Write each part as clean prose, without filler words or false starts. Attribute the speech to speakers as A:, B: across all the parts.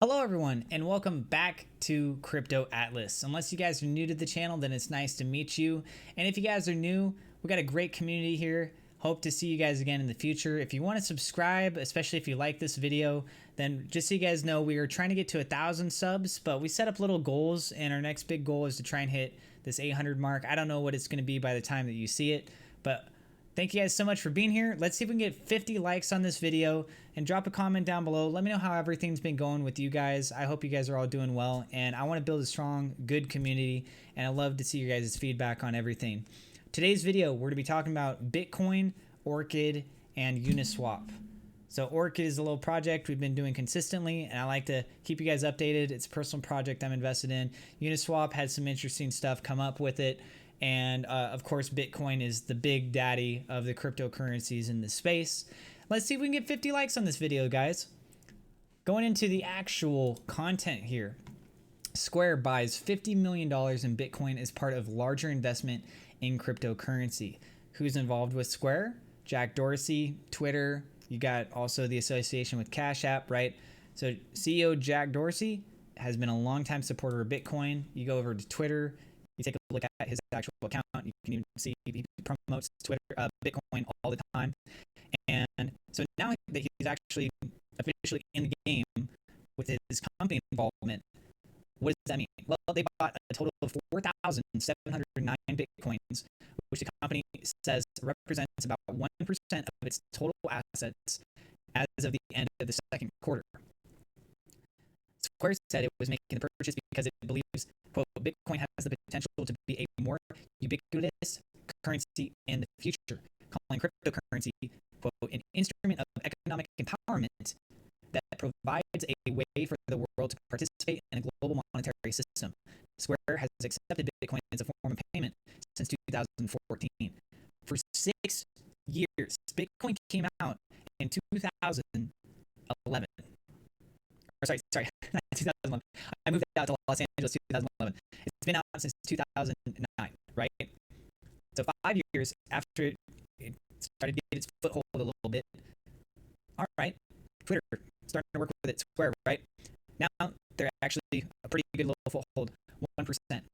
A: Hello everyone and welcome back to Crypto Atlas. Unless you guys are new to the channel, then it's nice to meet you. And if you guys are new, we got a great community here. Hope to see you guys again in the future. If you want to subscribe, especially if you like this video, then just so you guys know, we are trying to get to 1,000 subs, but we set up little goals and our next big goal is to try and hit this 800 mark. I don't know what it's going to be by the time that you see it, but thank you guys so much for being here. Let's see if we can get 50 likes on this video and drop a comment down below. Let me know how everything's been going with you guys. I hope you guys are all doing well, and I want to build a strong, good community, and I love to see your guys' feedback on everything. Today's video, we're going to be talking about Bitcoin, Orchid, and Uniswap. So Orchid is a little project we've been doing consistently, and I like to keep you guys updated. It's a personal project I'm invested in. Uniswap had some interesting stuff come up with it. And of course, Bitcoin is the big daddy of the cryptocurrencies in this space. Let's see if we can get 50 likes on this video, guys. Going into the actual content here. Square buys $50 million in Bitcoin as part of larger investment in cryptocurrency. Who's involved with Square? Jack Dorsey, Twitter. You got also the association with Cash App, right? So CEO Jack Dorsey has been a longtime supporter of Bitcoin. You go over to Twitter, you take a look at his actual account. You can even see he promotes Twitter, Bitcoin all the time. And so now that he's actually officially in the game with his company involvement, what does that mean? Well, they bought a total of 4,709 Bitcoins, which the company says represents about 1% of its total assets as of the end of the second quarter. Square said it was making the purchase because it believes, quote, Bitcoin has the potential to be a more ubiquitous currency in the future, calling cryptocurrency, quote, an instrument of economic empowerment that provides a way for the world to participate in a global monetary system. Square has accepted Bitcoin as a form of payment since 2014. For 6 years, Bitcoin came out in 2011. Sorry, 2011. I moved out to Los Angeles 2011. It's been out since 2009, right? So 5 years after it started to get its foothold a little bit. All right, Twitter starting to work with it, Square, right? Now they're actually a pretty good little foothold, 1%.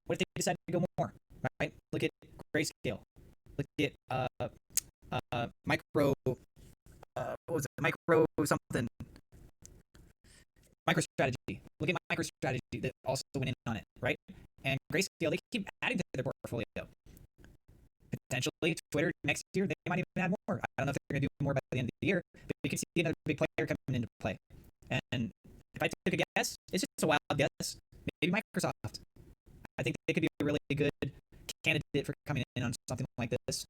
A: What if they decide to go more, right? Look at Grayscale. Look at micro. What was it? Micro something. MicroStrategy. Look at MicroStrategy that also went in on it, right? And Grayscale, they keep adding to their portfolio. Potentially, Twitter next year, they might even add more. I don't know if they're going to do more by the end of the year, but you can see another big player coming into play. And if I took a guess, it's just a wild guess. Maybe Microsoft. I think they could be a really good candidate for coming in on something like this.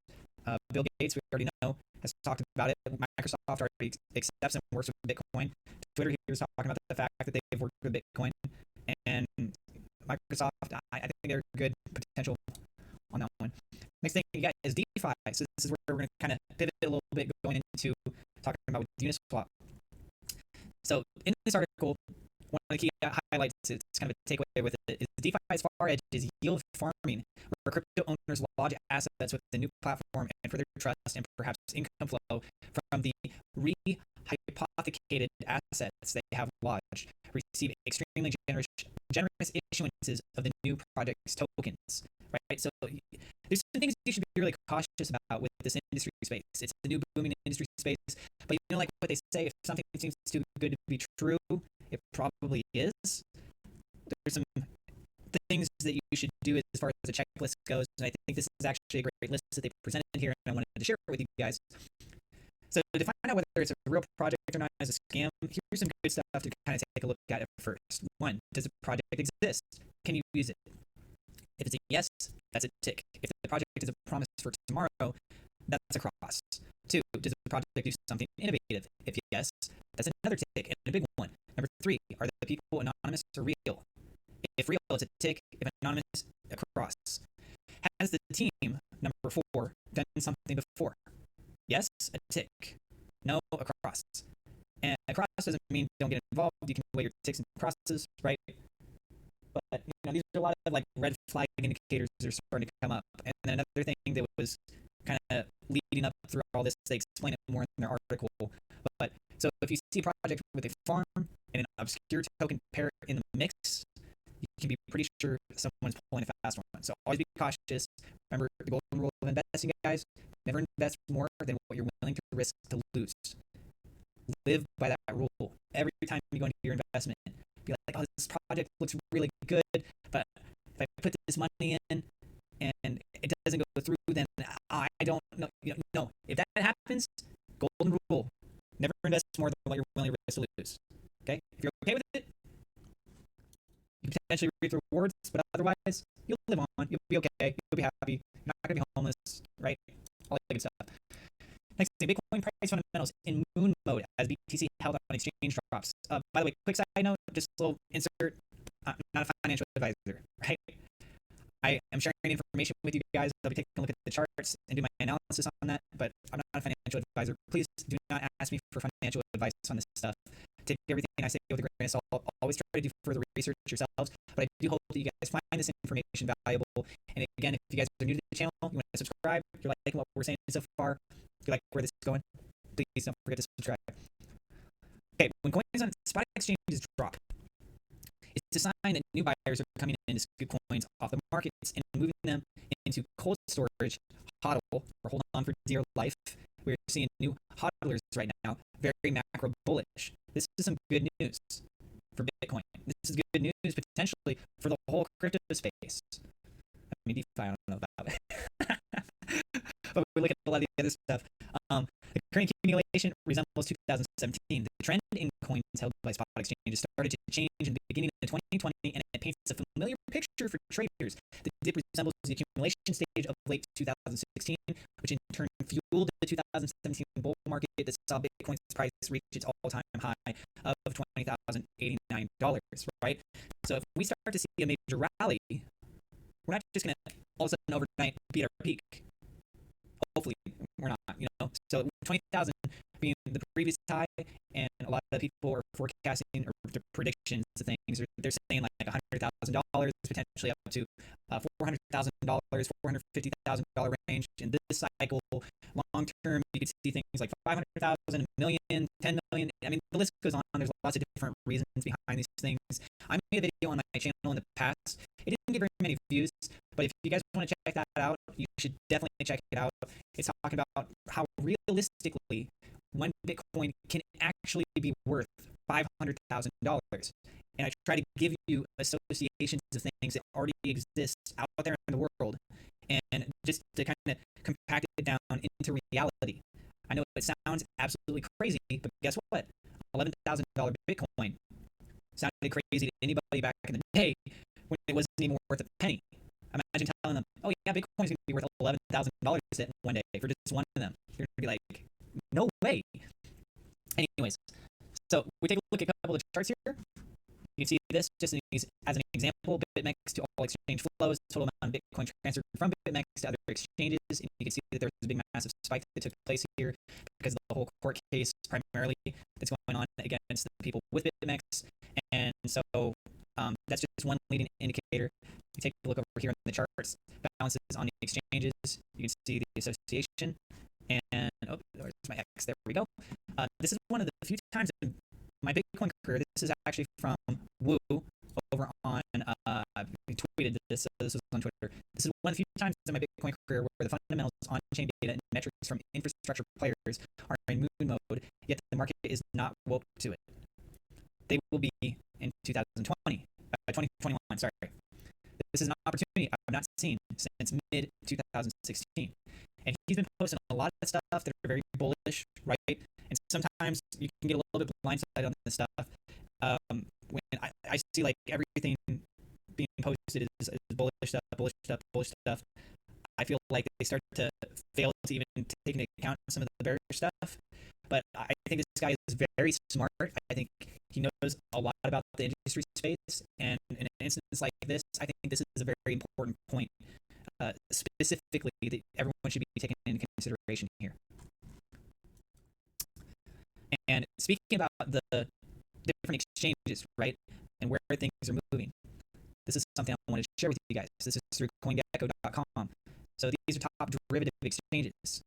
A: Bill Gates, we already know, has talked about it. Microsoft already accepts and works with Bitcoin. Twitter here is talking about the fact that they've worked with Bitcoin. And Microsoft, I think they're good potential on that one. Next thing you got is DeFi. So this is where we're going to kind of pivot a little bit going into talking about with Uniswap. So in this article, one of the key highlights, it's kind of a takeaway with it, is DeFi's far edge is yield farming, where crypto owners lodge assets with the new platform and further trust and perhaps income flow from the rehypothecated assets they have lodged, receive extremely generous issuances of the new project's tokens, right? So there's some things you should be really cautious about with this industry space. It's a new booming industry space, but you know, like what they say, if something seems too good to be true, it probably is. There's some things that you should do as far as the checklist goes, and I think this is actually a great list that they presented here, and I wanted to share it with you guys. So to find out whether it's a real project or not as a scam, here's some good stuff to kind of take a look at first. 1, does the project exist? Can you use it? If it's a yes, that's a tick. If the project is a promise for tomorrow, that's a cross. 2, does the project do something innovative? If yes, that's another tick and a big one. Number 3, are the people anonymous or real? If real, it's a tick. If anonymous, a cross. Has the team, number 4, done something before? Yes, a tick. No, a cross. And a cross doesn't mean don't get involved. You can weigh your ticks and crosses, right? But you know, these are a lot of like red flag indicators that are starting to come up. And then another thing that was kind of leading up through all this, they explain it more in their article. But So if you see a project with a farm and an obscure token pair in the mix, you can be pretty sure someone's pulling a fast one. So always be cautious. Remember the golden rule of investing, guys. Never invest more than what you're willing to risk to lose. Live by that rule. Every time you go into your investment, be like, oh, this project looks really good, but if I put this money in and it doesn't go through, then I don't know. No, if that happens, golden rule: never invest more than what you're willing to risk to lose. Okay, if you're okay with it, you potentially reap the rewards, but otherwise, you'll live on. You'll be okay. You'll be happy. You're not gonna be homeless, right? All that good stuff. Next thing, Bitcoin price fundamentals in moon mode as BTC held on exchange drops. By the way, quick side note, just a little insert. I'm not a financial advisor, right? I am sharing information with you guys. I'll be taking a look at the charts and do my analysis on that, but I'm not a financial advisor. Please do not ask me for financial advice on this stuff. Take everything I say with a grain of salt. Always try to do further research yourselves, but I do hope that you guys find this information valuable. And again, if you guys are new to the channel, you want to subscribe, you're liking what we're saying so far, you like where this is going, please don't forget to subscribe. Okay, when coins on spot exchanges drop, it's a sign that new buyers are coming in to scoop coins off the markets and moving them into cold storage, hodl, or hold on for dear life. We're seeing new hodlers right now, very macro bullish. This is some good news for Bitcoin. This is good news potentially for the whole crypto space. I mean, DeFi, I don't know about it. But we look at a lot of the other stuff. The current accumulation resembles 2017. The trend in coins held by spot exchanges started to change in the beginning of 2020, and it paints a familiar picture for traders. The dip resembles the accumulation stage of late 2016, which in turn fueled the 2017 bull market that saw Bitcoin's price reach its all-time high of $20,089, right? So if we start to see a major rally, we're not just going to all of a sudden overnight beat our peak. Hopefully we're not, So 20,000 being the previous high, and a lot of people are forecasting or the predictions of things. They're saying like $100,000, potentially up to $400,000, $450,000 range in this cycle. Long term, you could see things like 500,000, a million, 10 million. I mean, the list goes on. There's lots of different reasons behind these things. I made a video on my channel in the past. It didn't get very many views, but if you guys want to check that out, you should definitely check it out. It's talking about how realistically one Bitcoin can actually be worth $500,000. And I try to give you associations of things that already exist out there in the world, and just to kind of compact it down into reality. I know it sounds absolutely crazy, but guess what? $11,000 Bitcoin sounded crazy to anybody back in the day when it wasn't even worth a penny. Imagine telling them, oh yeah, Bitcoin's going to be worth $11,000 one day for just one of them. You're going to be like, no way. Anyways, so we take a look at a couple of charts here. You can see this just as an example. BitMEX to all exchange flows, total amount of Bitcoin transferred from BitMEX to other exchanges. And you can see that there's a big massive spike that took place here because of the whole court case primarily that's going on against the people with BitMEX. And so that's just one leading indicator. You take a look over here on the charts, balances on the exchanges. You can see the association. And oh, there's my X. There we go. This is one of the few times in my Bitcoin career. This is actually from Woo over on. He tweeted this. This was on Twitter. This is one of the few times in my Bitcoin career where the fundamentals, on-chain data, and metrics from infrastructure players are in moon mode, yet the market is not woke to it. They will be in 2021. Sorry. This is an opportunity I've not seen since mid 2016. And he's been posting a lot of stuff that are very bullish, right? And sometimes you can get a little bit blindsided on this stuff. When I see like everything being posted is bullish stuff, I feel like they start to fail to even take into account some of the bearish stuff. But I think this guy is very smart. I think he knows a lot about the industry space. And in an instance like this, I think this is a very important point, specifically that everyone should be taking into consideration here. And speaking about the different exchanges, right, and where things are moving, this is something I wanted to share with you guys. This is through CoinGecko.com. So these are top derivative exchanges.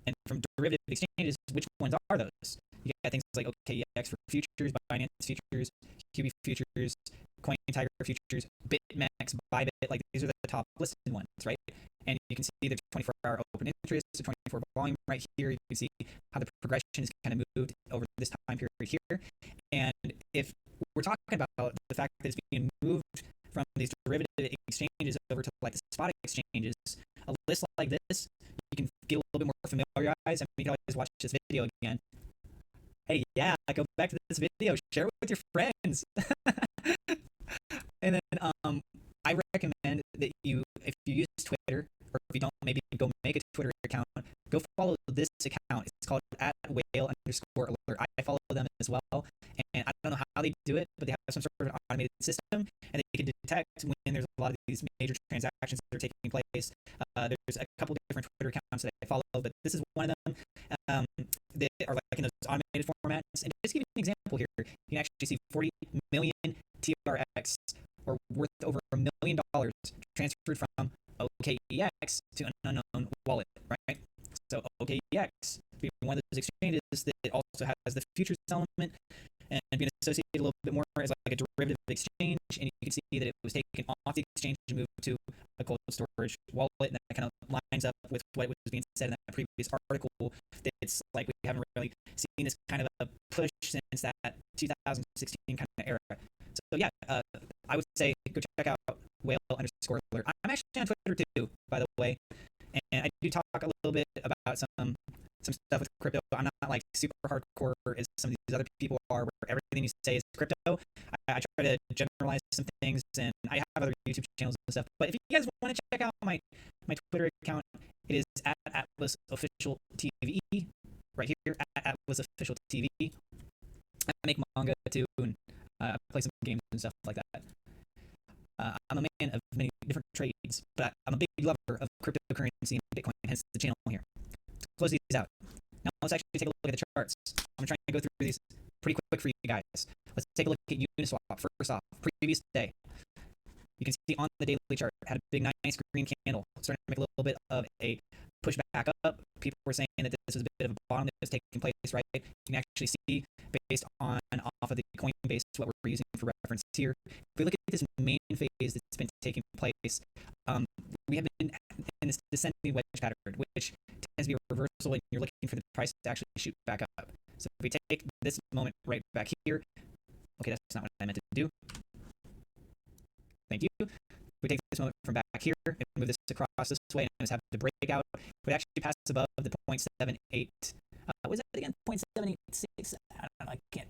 A: And from derivative exchanges, which ones are those? You got things like OKEX for futures, Binance futures, QB futures, CoinTiger futures, BitMEX, Bybit. Like these are the top listed ones, right? And you can see the 24-hour open interest, the 24 volume right here. You can see how the progression is kind of moved over this time period here. And if we're talking about the fact that it's being moved from these derivative exchanges over to like the spot exchanges, a list like this, you can get a little bit more familiarized. I mean, you can always watch this video again. Hey, yeah, go back to this video, share it with your friends. And then I recommend that you, if you use Twitter, or if you don't, maybe go make a Twitter account. Go follow this account. It's called @whale_alert. I follow them as well, and I don't know how they do it, but they have some sort of an automated system, and they can detect when there's a lot of these major transactions that are taking place. There's a couple different Twitter accounts that I follow, but this is one of them. That are like in those automated formats. And just to give you an example here, you can actually see 40 million TRX, or worth over $1 million, transferred from OKEX to an unknown wallet, right? So OKEX being one of those exchanges that also has the futures element and being associated a little bit more as like a derivative exchange, and you can see that it was taken off the exchange and moved to a cold storage wallet, and that kind of lines up with what was being said in that previous article. That it's like we haven't really seen this kind of a push since that 2016 kind of era. So yeah, I would say go check out whale_alert. I'm actually on Twitter too, by the way, and I do talk a little bit about some stuff with crypto. I'm not like super hardcore as some of these other people are, where everything you say is crypto. I try to generalize some things, and I have other YouTube channels and stuff. But if you guys want to check out my Twitter account, it is @AtlasOfficialTV, right here, @AtlasOfficialTV. I make manga too, and I play some games and stuff like that. I'm a man of many different trades, but I'm a big lover of cryptocurrency and Bitcoin, hence the channel here. To close these out, now let's actually take a look at the charts. I'm trying to go through these pretty quick for you guys. Let's take a look at Uniswap. First off, previous day. You can see on the daily chart, had a big nice green candle, starting to make a little bit of a push back up. People were saying that this was a bit of a bottom that was taking place, right? You can actually see based on off of the Coinbase what we're using for reference here. If we look at this main phase that's been taking place, we have been in this descending wedge pattern, which tends to be a reversal when you're looking for the price to actually shoot back up. So if we take this moment right back here, okay, that's not what I meant to do. Thank you. We take this moment from back here and move this across this way, and just have the breakout. We actually pass above the 0.78. Was that again? 0.786? I don't know. I can't.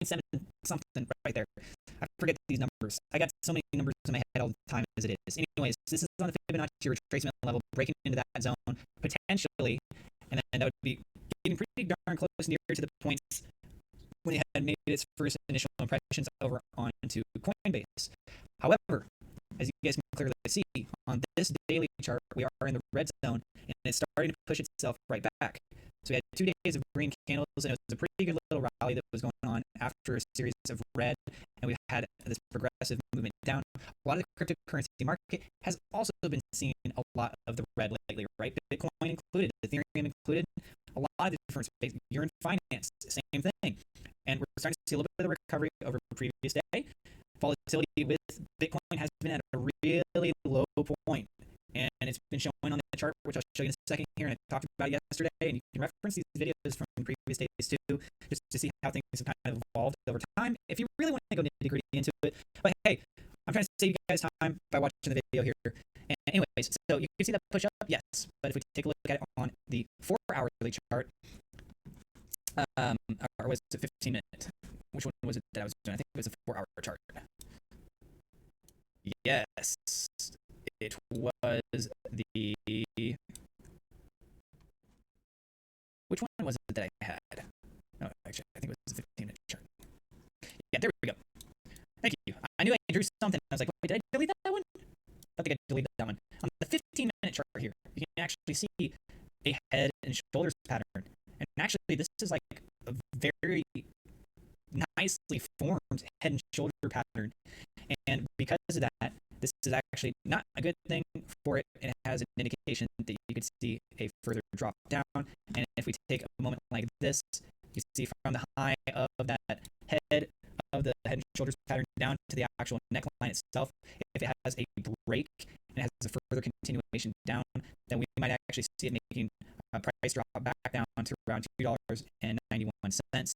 A: 0.7 something right there. I forget these numbers. I got so many numbers in my head all the time as it is. Anyways, this is on the Fibonacci retracement level, breaking into that zone potentially, and then that would be getting pretty darn close near to the points when it had made its first initial impressions over onto Coinbase. However, as you guys can clearly see, on this daily chart, we are in the red zone, and it's starting to push itself right back. So we had 2 days of green candles, and it was a pretty good little rally that was going on after a series of red, and we had this progressive movement down. A lot of the cryptocurrency market has also been seeing a lot of the red lately, right? Bitcoin included, Ethereum included, a lot of different space. You're in finance, same thing. And we're starting to see a little bit of recovery over the previous day. Volatility with Bitcoin has been at a really low point, and it's been showing on the chart, which I'll show you in a second here, and I talked about it yesterday, and you can reference these videos from previous days too, just to see how things have kind of evolved over time, if you really want to go nitty-gritty into it. But hey, I'm trying to save you guys time by watching the video here. And anyways, so you can see that push up, yes, but if we take a look at it on the 4-hourly chart, or was it 15-minute? Which one was it that I was doing? I think it was a 4-hour chart. Yes, it was the... Which one was it that I had? No, actually, I think it was the 15-minute chart. Yeah, there we go. Thank you. I knew I drew something. I was like, wait, did I delete that one? I think I deleted that one. On the 15-minute chart here, you can actually see a head and shoulders pattern. And actually, this is like a very nicely formed head and shoulder pattern. And because of that, This is actually not a good thing for it. It has an indication that you could see a further drop down. And if we take a moment like this, you see from the high of that head of the head and shoulders pattern down to the actual neckline itself, if it has a break and it has a further continuation down, then we might actually see it making a price drop back down to around $2.91.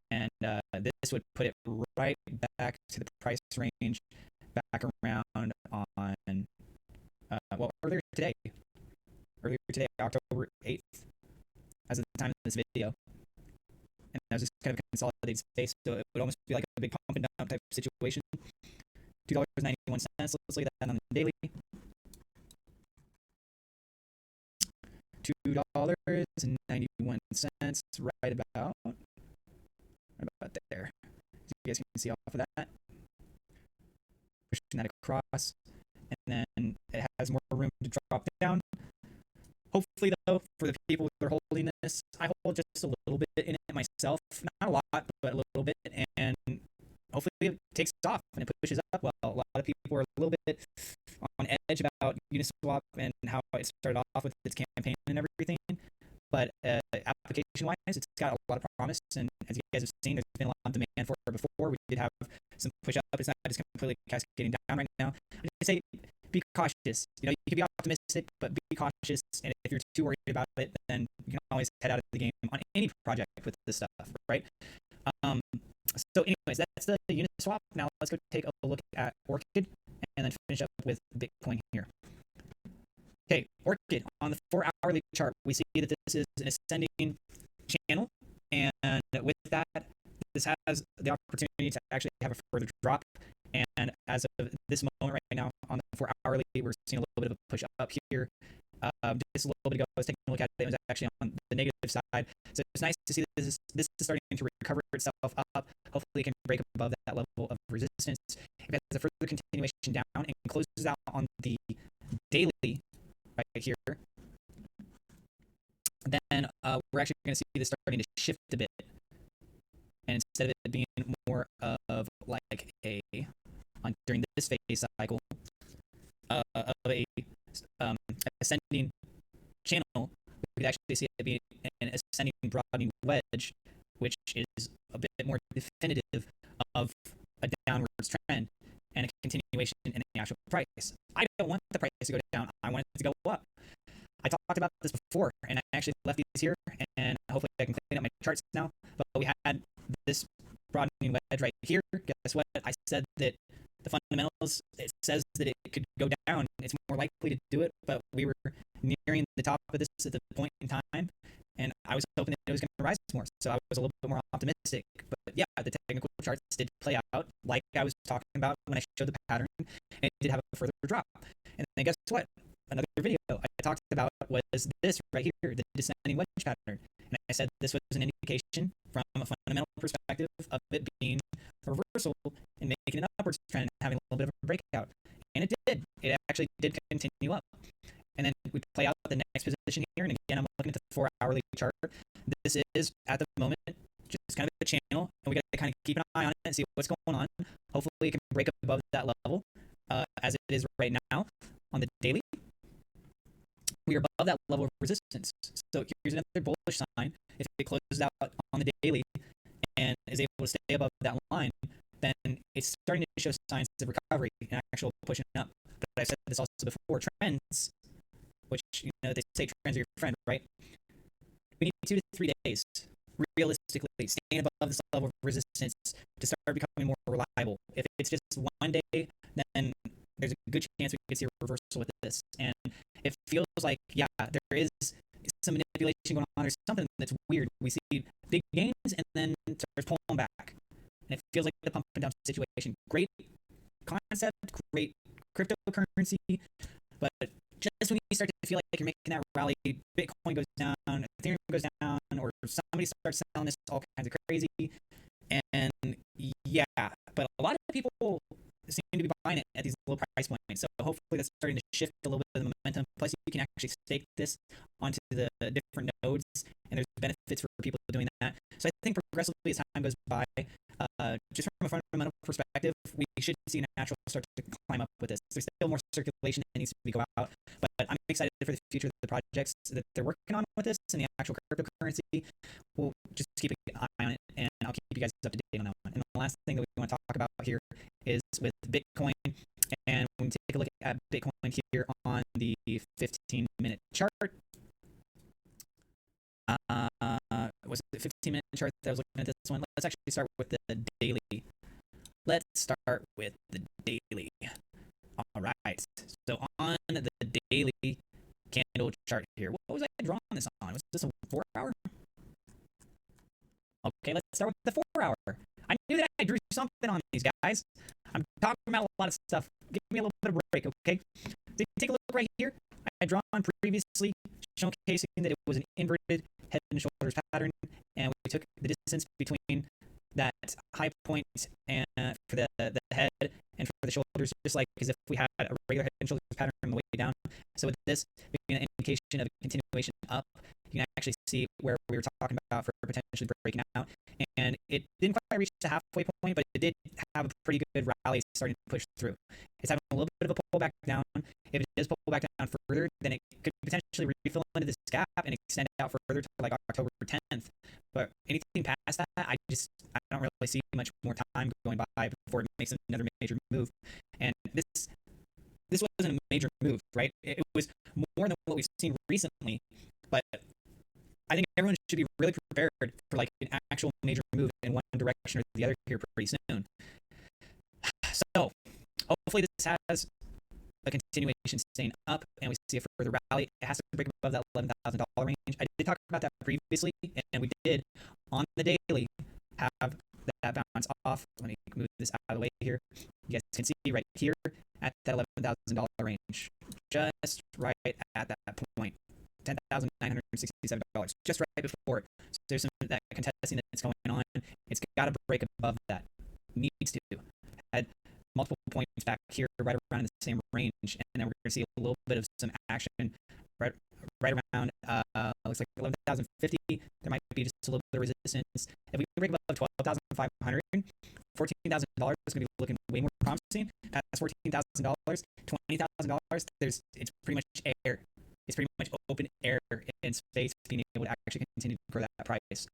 A: And this would put it right back to the price range back around on earlier today, October 8th, as of the time of this video. And that was just kind of a consolidated space, so it would almost be like a big pump and dump type of situation. $2.91. Let's look at that on the daily. $2.91, right about there. So you guys can see off of that. Pushing that across, and then it has more room to drop down. Hopefully, though, for the people that are holding this, I hold just a little bit in it myself. Not a lot, but a little bit. And hopefully it takes off and it pushes up. Well, a lot of people are a little bit on edge about Uniswap and how it started off with its campaign and everything. But application-wise, it's got a lot of promise. And as you guys have seen, there's been a lot of demand for it before. We did have some push up. It's not just completely cascading down right now. I say be cautious. You can be optimistic, but be cautious. And if you're too worried about it, then you can always head out of the game on any project with this stuff, right? So anyways, that's the Uniswap. Now let's go take a look at Orchid and then finish up with Bitcoin here. Okay, Orchid, on the 4-hourly chart, we see that this is an ascending channel, and with that, this has the opportunity to actually have a further drop. And as of this moment right now, on the 4-hourly, we're seeing a little bit of a push up here. Just a little bit ago, I was taking a look at it. It was actually on the negative side. So it's nice to see that this is starting to recover itself up. Hopefully, it can break above that level of resistance. If it has a further continuation down and closes out on the daily right here, then we're actually going to see this starting to shift a bit. And instead of it being more of like during this phase cycle of a ascending channel, we could actually see it being an ascending broadening wedge, which is a bit more definitive of a downwards trend and a continuation in the actual price. I don't want the price to go down. I want it to go up. I talked about this before, and I actually left these here, and hopefully I can clean up my charts now. But we had this broadening wedge right here. Guess what? I said that the fundamentals, it says that it could go down. It's more likely to do it, but we were nearing the top of this at the point in time, and I was hoping that it was going to rise more. So I was a little bit more optimistic. But yeah, the technical charts did play out like I was talking about when I showed the pattern, and it did have a further drop. And then guess what? Another video I talked about was this right here, the descending wedge pattern. And I said this was an indication from a fundamental perspective of it being a reversal and making an upwards trend and having a little bit of a breakout. And it did. It actually did continue up. And then we play out the next position here. And again, I'm looking at the 4-hourly chart. This is, at the moment, just kind of a channel. And we got to kind of keep an eye on it and see what's going on. Hopefully, it can break above that level as it is right now on the daily. We are above that level of resistance. So here's another bullish sign. If it closes out on the daily and is able to stay above that line, then it's starting to show signs of recovery and actual pushing up. But I've said this also before, trends, which they say trends are your friend, right? We need 2 to 3 days, realistically, staying above this level of resistance to start becoming more reliable. If it's just one day, then there's a good chance we could see a reversal with this. And it feels like, yeah, there is some manipulation going on. There's something that's weird. We see big gains and then it starts pulling back. And it feels like the pump and dump situation. Great concept, great cryptocurrency, but just when you start to feel like you're making that rally, Bitcoin goes down, Ethereum goes down, or somebody starts selling this all kinds of crazy. And yeah, but a lot of people seem to be buying it at these low price points. So hopefully that's starting to shift a little bit of the momentum. Plus, you can actually stake this onto the different nodes, and there's benefits for people doing that. So I think progressively as time goes by, just from a fundamental perspective, we should see a natural start to climb up with this. There's still more circulation that needs to be go out, but I'm excited for the future of the projects that they're working on with this and the actual cryptocurrency. We'll just keep an eye on it, and I'll keep you guys up to date on that one. And the last thing that we want to talk about here is with Bitcoin, and we can take a look at Bitcoin here on the 15-minute chart. Was it 15-minute chart that I was looking at this one? Let's actually start with the daily. Let's start with the daily. All right. So on the daily candle chart here, what was I drawing this on? Was this a 4-hour? Okay, let's start with the 4-hour. I knew that I drew something on these guys. I'm talking about a lot of stuff. Give me a little bit of a break, okay? So take a look right here. I drawn previously showcasing that it was an inverted head and shoulders pattern, and we took the distance between that high point and for the head and for the shoulders, just like as if we had a regular head and shoulders pattern on the way down. So with this being an indication of a continuation up, you can actually see where we were talking about for potentially breaking out. And it didn't quite reach the halfway point, but it did have a pretty good rally starting to push through. It's having a little bit of a pullback down. If it does pull back down further, then it could potentially refill into this gap and extend out further to like October 10th. But anything past that, I don't really see much more time going by before it makes another major move. And this wasn't a major move, right? It was more than what we've seen recently, but I think everyone should be really prepared for like an actual major move in one direction or the other here pretty soon. So hopefully this has a continuation staying up and we see a further rally. It has to break above that $11,000 range. I did talk about that previously, and we did on the daily have that bounce off. Let me move this out of the way here. You guys can see right here at that $11,000 range, just right at that point. $10,967, just right before it. So there's some that contesting that's going on. It's got to break above that. Needs to. Had multiple points back here, right around in the same range, and then we're going to see a little bit of some action right around. Looks like 11,050. There might be just a little bit of resistance. If we can break above 12,500, $14,000 is going to be looking way more promising. That's $14,000, $20,000. It's pretty much air. It's pretty much open air in space, being able to actually continue to grow that price.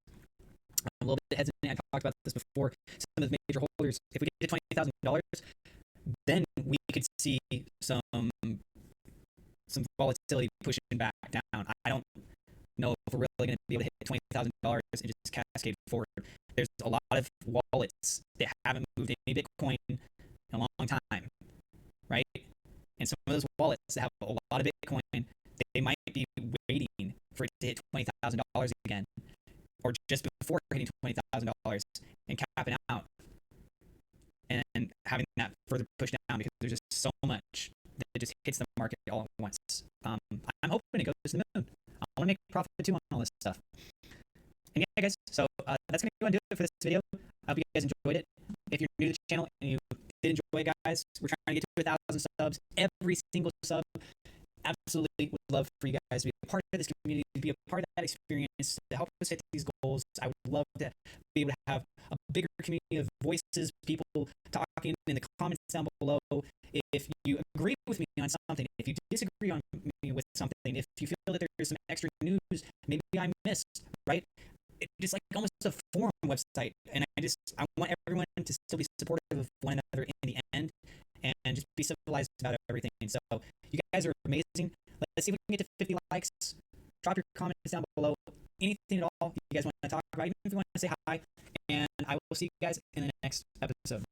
A: I'm a little bit hesitant. I talked about this before. Some of the major holders, if we get to $20,000, then we could see some volatility pushing back down. I don't know if we're really going to be able to hit $20,000 and just cascade forward. There's a lot of wallets that haven't moved any Bitcoin in a long time, right? And some of those wallets that have a lot of Bitcoin, they might be waiting for it to hit $20,000 again, or just before hitting $20,000 and capping out and having that further push down because there's just so much that just hits the market all at once. I'm hoping it goes to the moon. I want to make profit too on all this stuff. And yeah, guys, so that's going to go and do it for this video. I hope you guys enjoyed it. If you're new to the channel and you did enjoy it, guys, we're trying to get to 1,000 subs. Every single sub, absolutely would love for you guys to be a part of this community, to be a part of that experience, to help us hit these goals. I would love to be able to have a bigger community of voices, people talking in the comments down below. If you agree with me on something, if you disagree on me with something, if you feel that there's some extra news maybe I missed, right? It's just like almost a forum website, and I want everyone to still be supportive of one another in the end, and just be civilized about everything. So you guys are amazing. Let's see if we can get to 50 likes. Drop your comments down below. Anything at all you guys want to talk about, even if you want to say hi. And I will see you guys in the next episode.